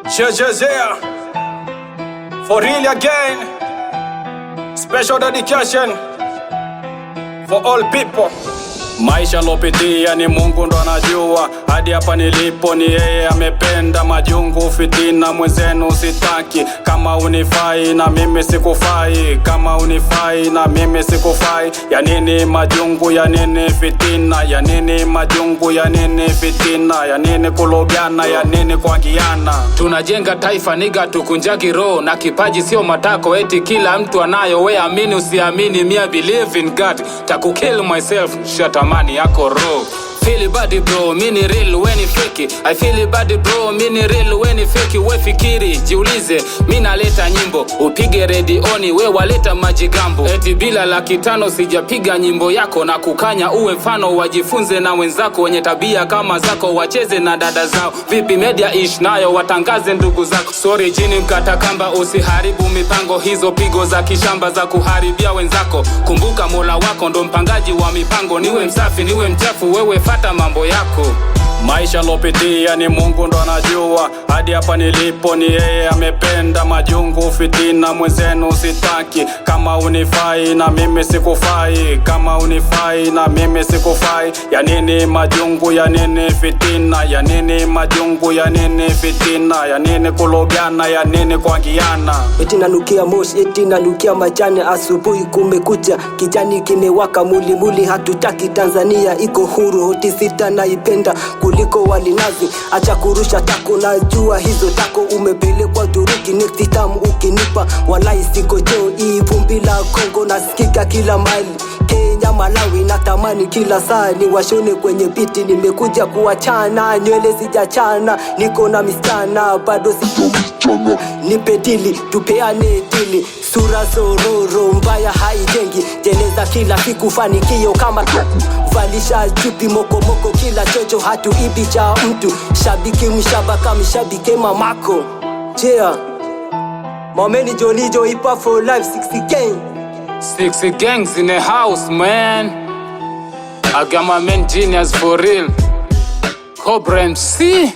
Jezea, for real again. Special dedication for all people. Maisha lopitia ni Mungu ndo anajua. Hadi hapa nilipo ni yeye amependa. Majungu fitina mwenzenu sitaki. Kama unifai na mimi sikufai. Kama unifai na mimi sikufai. Ya nini majungu, ya nini fitina. Ya nini majungu, ya nini fitina. Ya nini kulogiana, ya nini kuangiana. Tunajenga taifa niga tukunjagi roho. Na kipaji sio matako eti kila mtu anayo. We amini usiamini, me I believe in God. Taku kill myself, shatamani yako roho. Feel bad bro, mini real weni fake. I feel bad bro, mini real weni fake. We fikiri, jiulize, mina leta nyimbo. Upige redioni, we waleta majigambo. Eti bila $500 sijapiga nyimbo yako. Na kukanya uwe mfano, wajifunze na wenzako. Wenye tabia kama zako, wacheze na dada zao. Vipi media ish nayo, watangaze ndugu zako. Sorry jini mkata kamba, usiharibu mipango. Hizo pigo za kishamba za kuharibia wenzako. Kumbuka Mola wako ndo mpangaji wa mipango. Niwe msafi, niwe mchafu, wewe fata mambo yako. Maisha lopitia ni Mungu ndo anajua. Hadi hapa nilipo ni yeye amependa. Majungu fitina mwenzenu sitaki. Kama unifai na mimi sikufai. Kama unifai na mimi sikufai. Ya nini majungu, ya nini fitina. Ya nini majungu, ya nini fitina. Ya nini kulogiana, ya nini kuangiana. Eti nanukia moshi, eti nanukia majani. Asubuhi kumekucha, kijani kimewaka. Muli muli hatutaki, Tanzania iko huru. Hoti sita naipenda kuliko walinazi. Acha kurusha tako, najua hizo tako umepelekwa Turuki. Next time ukinipa walai siko jo. Hii vumbi la Kongo nasikika kila mali. Kenya, Malawi natamani kila saa ni washone kwenye biti. Nimekuja kuachana, nywele sijachana. Niko na mistana, bado sikumchana. Nipe dili, tupeane dili. Sura zororo, mbaya haijengi. Jeneza kila siku, fanikio kama valisha chupi moko moko kila chocho. Hatuibi cha mtu, shabiki mshabaka mshabiki mamako. Yeah, Mameni Jolijo hipa for life 60 gang. 60 gangs in the house, man. I got my man Genius for real. Cobra MC.